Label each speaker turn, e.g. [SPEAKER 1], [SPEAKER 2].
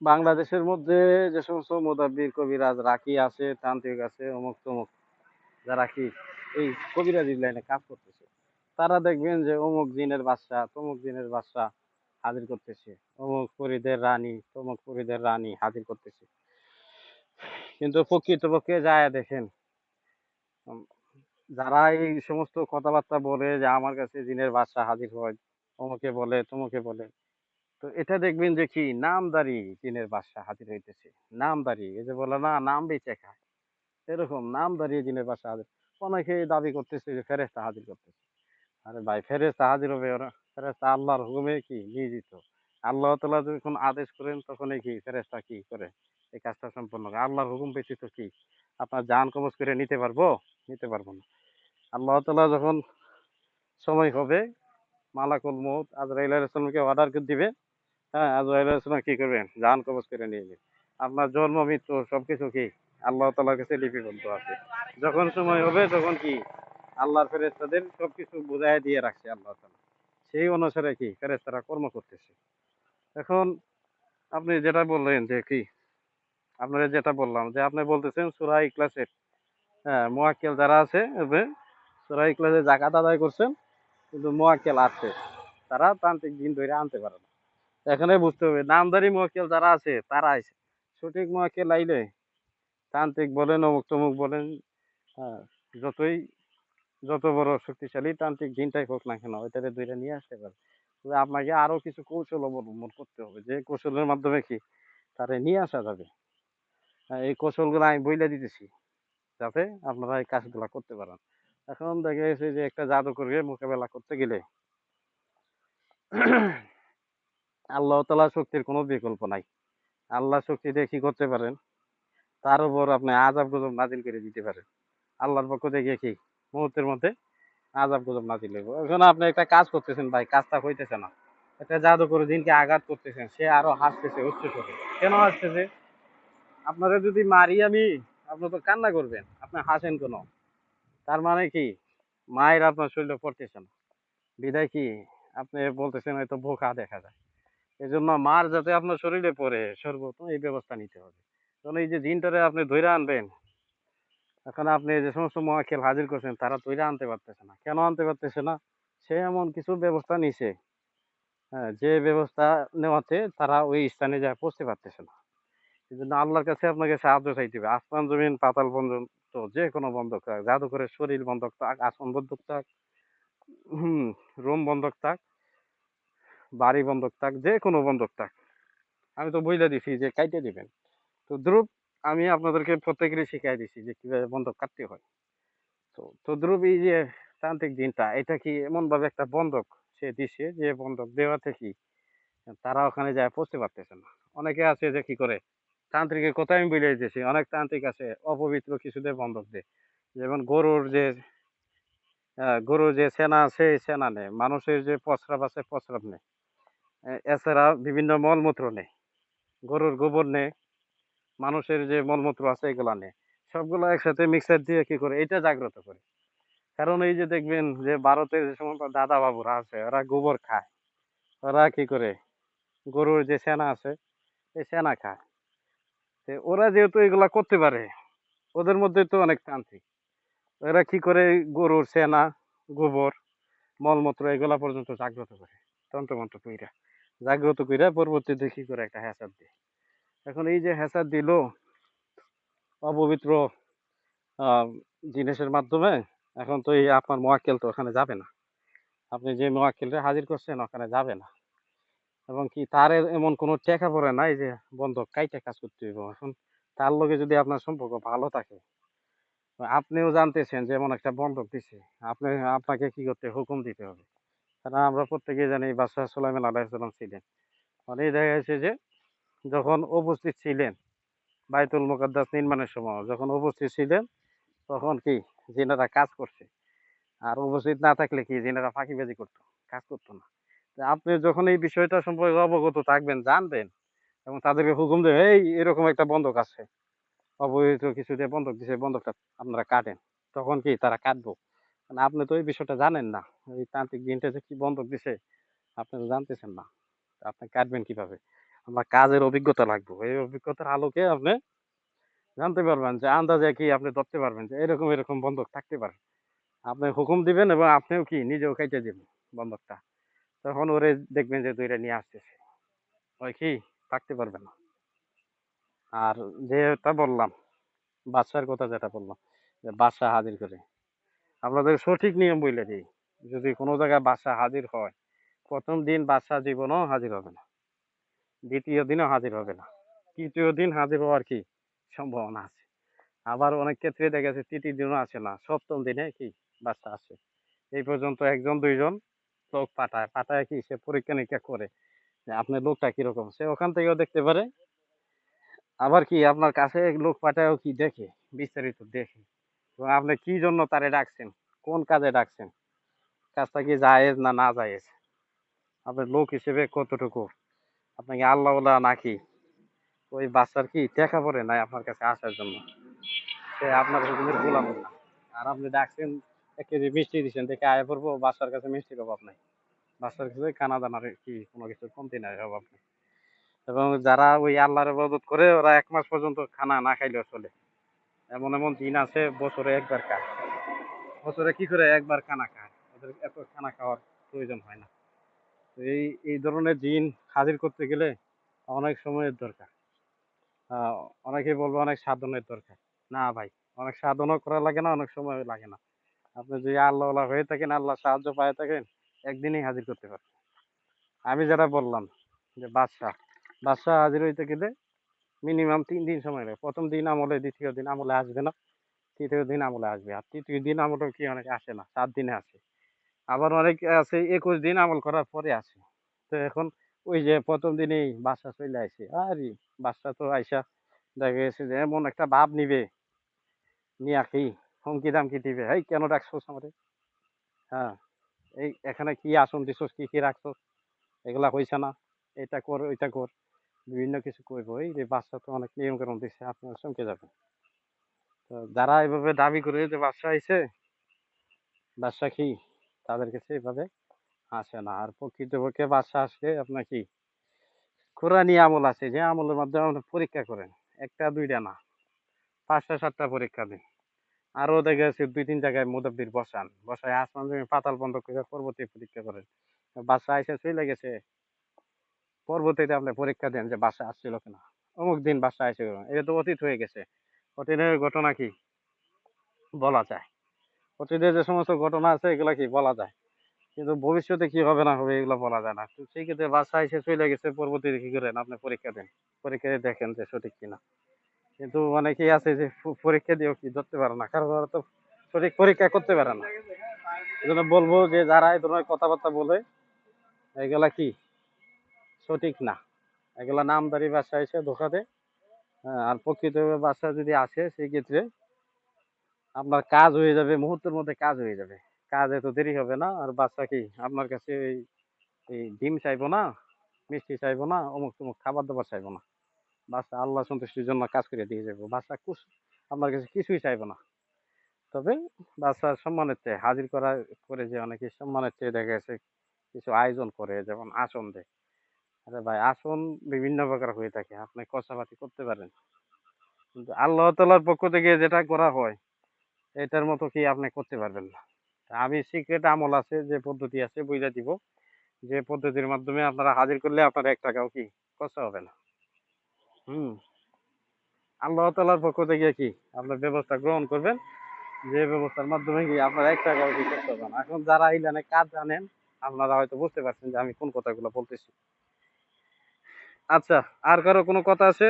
[SPEAKER 1] বাংলাদেশের মধ্যে যে সমস্ত মোদাব্বির কবিরাজ রাকি আছে, তান্ত্রিক আছে, অমুক তমুক, যারা কি এই কবিরাজি লাইনে কাজ করতেছে, তারা দেখবেন যে অমুক জিনের বাদশা, তমুক জিনের বাদশা হাজির করতেছে, অমুক পরীদের রানী, তমুক পরীদের রানী হাজির করতেছে। কিন্তু প্রকৃতপক্ষে যায় দেখেন, উম, যারা এই সমস্ত কথাবার্তা বলে যে আমার কাছে জিনের বাদশা হাজির হয়, অমুকে বলে তমুকে বলে, তো এটা দেখবেন যে কি নামদারি জিনের বাদশা হাজির হইতেছে। নামদারি, এই যে বলে না নাম বেচে খায়, এরকম নামদারি জিনের বাদশা হাজির। অনেকে দাবি করতেছে যে ফেরেশতা হাজির করতেছে। আরে ভাই, ফেরেশতা হাজির হবে ওরা? ফেরেশতা আল্লাহর হুকুমে কি নিয়োজিত। আল্লাহ তাআলা যখন আদেশ করেন তখনই কি ফেরেশতা কি করে এই কাজটা সম্পন্ন করে। আল্লাহর হুকুম ব্যতীত কি আপনার জান কবজ করে নিতে পারবো? নিতে পারবো না। আল্লাহ তাআলা যখন সময় হবে, মালাকুল মউত আজরাইল আলাইহিস সালামকে অর্ডার করে দিবে, হ্যাঁ, আজরাইল আলাইহিস সালাম কি করবেন? জান কবজ করে নিয়ে নেবে। আপনার জন্ম মৃত্যু সবকিছু কি আল্লাহ তাআলার কাছে লিপিবদ্ধ আছে। যখন সময় হবে তখন কি আল্লাহর ফেরেশতাদের সবকিছু বুঝাইয়া দিয়ে রাখছে আল্লাহ তাআলা। সেই অনুসারে কি ফেরেশতারা কর্ম করতেছে। এখন আপনি যেটা বললেন যে কি, আপনারা যেটা বললাম যে আপনি বলতেছেন সূরা ইখলাসের, হ্যাঁ, মুয়াক্কেল যারা আছে এবে সূরা ইখলাসে যাকাত আদায় করছেন, কিন্তু মুয়াক্কেল আছে, তারা তান্ত্রিক দিন ধরে আনতে পারে না। এখানে বুঝতে হবে নামধারী মুয়াক্কেল যারা আছে তারা আইছে। সঠিক মুয়াক্কেল আইলে তান্ত্রিক বলেন অমুক তমুক বলেন, হ্যাঁ, যতই যত বড় শক্তিশালী তান্ত্রিক জিনটাই হোক না কেন ওইটারে ধইরা নিয়ে আসতে পারে। তবে আপনাকে আরো কিছু কৌশল অবলম্বন করতে হবে, যে কৌশলের মাধ্যমে কি তারে নিয়ে আসা যাবে। এই কৌশলগুলো আমি বইলে দিতেছি, যাতে আপনারা এই কাজগুলা করতে পারেন। এখন দেখা গেছে যে একটা জাদুকরকে মোকাবেলা করতে গেলে আল্লাহ তাআলার শক্তির কোনো বিকল্প নাই। আল্লাহ শক্তি দিয়ে কি করতে পারেন? তার উপর আপনি আযাব গজব নাজিল করে দিতে পারেন। আল্লাহর পক্ষ থেকে কি মুহূর্তের মধ্যে আযাব গজব নাজিল হইব। এখন আপনি একটা কাজ করতেছেন ভাই, কাজটা হইতেছে না। একটা জাদুকর জিনকে আঘাত করতেছেন, সে আরো হাসতেছে উচ্চ স্বরে। কেন হাসতেছে? আপনারা যদি মারি আমি, আপনি তো কান্না করবেন, আপনি হাসেন কেন? তার মানে কি মায়ের আপনার শরীরে পড়তেছে না, বিদায় কি আপনি বলতেছেন হয়তো বোকা দেখা যায়। এই জন্য মার যাতে আপনার শরীরে পড়ে সর্বপ্রথম এই ব্যবস্থা নিতে হবে। কারণ এই যে জিনটারে আপনি ধইরা আনবেন, এখন আপনি যে সমস্ত মহাখেল হাজির করছেন তারা ধইরা আনতে পারতেছে না। কেন আনতে পারতেছে না? সে এমন কিছু ব্যবস্থা নিছে, হ্যাঁ, যে ব্যবস্থা নেওয়াতে তারা ওই স্থানে যায় পৌঁছতে পারতেছে না। এই জন্য আল্লাহর কাছে আপনাকে সাহায্য চাইতে হবে। আসমান জমিন পাতাল পর্যন্ত যে কোনো বন্ধক থাক, জাদুঘরের শরীর বন্ধক থাক, আসন বন্ধক থাক, হম, রুম বন্ধক থাক, বাড়ি বন্ধক থাক, যে কোনো বন্ধক থাক, আমি তো বইলে দিছি যে কাইটে দিবেন। তো দ্রুপ আমি আপনাদেরকে প্রত্যেকেরই শিখাই দিছি যে কিভাবে বন্ধক কাটতে হয়। তো দ্রুপ এই যে তান্ত্রিক দিনটা, এটা কি এমন ভাবে একটা বন্ধক সে দিছে, যে বন্ধক দেওয়াতে কি তারা ওখানে যায় পৌঁছতে পারতেছে না। অনেকে আছে যে কি করে, তান্ত্রিকের কথা আমি বলে দিতেছি, অনেক তান্ত্রিক আছে অপবিত্র কিছুদের বন্ধক দেয়। যেমন গরুর যে সেনা আছে এই সেনা নেয়, মানুষের যে প্রস্রাব আছে প্রস্রাব নেয়, এছাড়া বিভিন্ন মলমূত্র নেয়, গরুর গোবর নেয়, মানুষের যে মলমূত্র আছে এগুলা নেয়, সবগুলো একসাথে মিক্সার দিয়ে কি করে এটা জাগ্রত করে। কারণ এই যে দেখবেন যে ভারতের যে সমস্ত দাদা বাবুরা আছে ওরা গোবর খায়, ওরা কি করে গরুর যে সেনা আছে এই সেনা খায়। তো ওরা যেহেতু এগুলা করতে পারে, ওদের মধ্যে তো অনেক তান্ত্রিক, এরা কি করে গরুর সেনা, গোবর, মলমূত্র এগুলা পর্যন্ত জাগ্রত করে, তন্ত্রমন্ত্র কইরা জাগ্রত কইরা পরবর্তীতে কি করে একটা হ্যাসাদ দেয়। এখন এই যে হ্যাসাদ দিল অপবিত্র আহ জিনিসের মাধ্যমে, এখন তো এই আপনার মোয়াক্কেল তো ওখানে যাবে না, আপনি যে মোয়াক্কেলটা হাজির করছেন ওখানে যাবে না। এবং কি তার এমন কোনো টেকা পড়ে নাই যে বন্ধক কাইটা কাজ করতে হইব। এখন তার লগে যদি আপনার সম্পর্ক ভালো থাকে, আপনিও জানতেছেন যে এমন একটা বন্ধক দিছে, আপনি আপনাকে কি করতে হুকুম দিতে হবে। কারণ আমরা প্রত্যেকেই জানি বাদশাহ সুলাইমান আলাইহিস সালাম ছিলেন, মানে দেখা যাচ্ছে যে যখন উপস্থিত ছিলেন বাইতুল মুকাদ্দাস নির্মাণের সময় যখন উপস্থিত ছিলেন, তখন কি জিনেরা কাজ করছে। আর উপস্থিত না থাকলে কি জিনেরা ফাঁকিবাজি করতো, কাজ করতো না। তা আপনি যখন এই বিষয়টা সম্পর্কে অবগত থাকবেন, জানবেন, এবং তাদেরকে হুকুম দেবে এই এরকম একটা বন্ধক আছে, অবৈধ কিছু দিয়ে বন্ধক দিছে, বন্ধকটা আপনারা কাটেন, তখন কি তারা কাটবো। কারণ আপনি তো এই বিষয়টা জানেন না, এই তান্ত্রিক দিনটা যে কি বন্ধক দিছে আপনি তো জানতেছেন না, তা আপনি কাটবেন কিভাবে? আপনার কাজের অভিজ্ঞতা লাগবে। এই অভিজ্ঞতার আলোকে আপনি জানতে পারবেন যে আন্দাজে কি আপনি ধরতে পারবেন যে এরকম এরকম বন্ধক থাকতে পারে। আপনি হুকুম দিবেন এবং আপনিও কি নিজেও কেটে দিবেন বন্ধকটা। তখন ওরে দেখবেন যে ২ টা নিয়ে আসতেছে। ওই কি থাকতে পারবে না। আর যেটা বললাম, বাদশার কথা যেটা বললাম, যে বাদশা হাজির করে। আপনাদের সঠিক নিয়ম বইলে দিই। যদি কোনো জায়গায় বাদশা হাজির হয়, ১ম দিন বাদশা জীবনেও হাজির হবে না। ২য় দিনও হাজির হবে না। ৩য় দিন হাজির হওয়ার কি সম্ভাবনা আছে। আবার অনেক ক্ষেত্রে দেখা গেছে ৩য় দিনও আসে না। ৭ম দিনে কি বাদশা আসে। এই পর্যন্ত ১ জন ২ জন লোক পাঠায়। পাঠায় কি সে পরীক্ষা-নিরীক্ষা করে যে আপনার লোকটা কিরকম। সে ওখান থেকেও দেখতে পারে। আবার কি আপনার কাছে লোক পাঠায়ও কি দেখে, বিস্তারিত দেখে। এবং আপনি কি জন্য তারে ডাকছেন, কোন কাজে ডাকছেন, কাজটা কি জায়েজ না না জায়েজ, আপনার লোক হিসেবে কতটুকু, আপনি কি আল্লাহওয়ালা নাকি ওই বাচ্চার কি টাকা পড়ে নাই আপনার কাছে আসার জন্য, সে আপনার হুকুমের গোলাম না। আর আপনি ডাকছেন ১ কেজি মিষ্টি দিচ্ছেন দেখে আয়া পড়বো, বাচ্চার কাছে মিষ্টির অভাব নাই, বাচ্চার কাছে কানা দানার কি কোনো কিছু কমতি নাই, অভাব নেই। এবং যারা ওই আল্লাহর ইবাদত করে ওরা ১ মাস পর্যন্ত খানা না খাইলেও চলে। এমন এমন দিন আছে বছরে একবার খায়, বছরে কি করে একবার খানা খায়, ওদের এত খানা খাওয়ার প্রয়োজন হয় না। তো এই ধরনের জিন হাজির করতে গেলে অনেক সময়ের দরকার। আহ অনেকে বলবে অনেক সাধনের দরকার। না ভাই, অনেক সাধনও করা লাগে না, অনেক সময় লাগে না। আপনি যদি আল্লাহ হয়ে থাকেন, আল্লাহ সাহায্য পায় থাকেন, একদিনেই হাজির করতে পারবেন। আমি যেটা বললাম যে বাদশা হাজির হইতে গেলে মিনিমাম ৩ দিন সময় লাগে। ১ম দিন আমলে, ২য় দিন আমলে আসবে না, ৩য় দিন আমলে আসবে। আর ৩য় দিন আমলেও কি অনেকে আসে না, ৪ দিনে আসে। আবার অনেকে আছে ২১ দিন আমল করার পরে আসে। তো এখন ওই যে ১ম দিনেই বাদশা চইলা আইছে। আরে বাদশা তো আইসা দেখা গেছে যে এমন একটা ভাব নিবে, নিয়া কি হুমকি-দামকি দিবে। "এই কেন ডাকছস আমারে? হ্যাঁ, এই এখানে কি আসন দিছস, কি রাখছস? এগুলা হইছে না। এটা কর, ওইটা কর।" বিভিন্ন কিছু কইব। এই যে বাদশা তো অনেক নিয়ম-কানুন দিছে, আপনারা চমকে যাবেন। তো যারা এভাবে দাবি করে যে বাদশা আইছে, বাদশা কি তাদের কাছে এভাবে আসে না। আর প্রকৃতপক্ষে বাদশা আসলে আপনার কি কোরআনী আমল আছে, যে আমলের মাধ্যমে আপনি পরীক্ষা করেন। ১ টা ২ টা না, ৫ টা ৭ টা পরীক্ষা দেন। আরো দেখা যাচ্ছে ২-৩ জায়গায় মুদাব্বির বসান। বসায় আসমান জমিন পাতাল বন্ধ করে পরবর্তী পরীক্ষা করেন। বাদশা আইসা চইলা গেছে, পরবর্তীতে আপনি পরীক্ষা দেন যে বাদশা আসছিল কিনা। অমুক দিন বাদশা আইছিল না। এটা তো অতীত হয়ে গেছে। অতীতের ঘটনা কি বলা যায়। অতীতের যে সমস্ত ঘটনা আছে এগুলা কি বলা যায়। কিন্তু ভবিষ্যতে কি হবে না হবে এগুলো বলা যায় না। তো সেই ক্ষেত্রে বাদশা এসে চইলা গেছে, পরবর্তীতে কি করেন আপনি পরীক্ষা দেন। পরীক্ষা দিয়ে দেখেন যে সঠিক কিনা। কিন্তু অনেকেই আছে যে পরীক্ষা দিয়েও কি ধরতে পারে না। কারণ ওরা তো সঠিক পরীক্ষা করতে পারে না। এজন্য বলবো যে যারা এই ধরনের কথাবার্তা বলে এগুলা কি সঠিক না। এগুলা নামধারী ভাষা এসে ধোঁকা দেয়। আর প্রকৃত ভাষা যদি আসে সেক্ষেত্রে আপনার কাজ হয়ে যাবে, মুহূর্তের মধ্যে কাজ হয়ে যাবে। কাজ এত দেরি হবে না। আর বাচ্চা কি আপনার কাছে এই ডিম চাইবো না, মিষ্টি চাইবো না, অমুক-তমুক খাবার-দাবার চাইবো না। বাচ্চা আল্লাহ সন্তুষ্টির জন্য কাজ করে দিয়ে যাবো। বাচ্চা আপনার কাছে কিছুই চাইবো না। তবে বাচ্চার সম্মানের চেয়ে হাজির করে যে অনেকে সম্মানের চেয়ে দেখা গেছে কিছু আয়োজন করে, যেমন আসন দেয়। আরে ভাই, আসন বিভিন্ন প্রকার হয়ে থাকে। আপনি খরচাপাতি করতে পারেন। কিন্তু আল্লাহ তাআলার পক্ষ থেকে যেটা করা হয়, এটার মতো কি আপনি করতে পারবেন না। আমি সিক্রেট আমল আছে, যে পদ্ধতি আছে বুইঝা দিব। যে পদ্ধতির মাধ্যমে আপনারা হাজির করলে আপনার ৳১ কি খরচা হবে না। হুম। আল্লাহ তাআলার পক্ষ থেকে কি আপনার ব্যবস্থা গ্রহণ করবেন। যে ব্যবস্থার মাধ্যমে কি আপনার ৳১ কি খরচা হবে না। এখন যারা এই লাইনে কাজ জানেন, আপনারা হয়তো বুঝতে পারছেন যে আমি কোন কথাগুলো বলতেছি। আচ্ছা, আর কারো কোনো কথা আছে?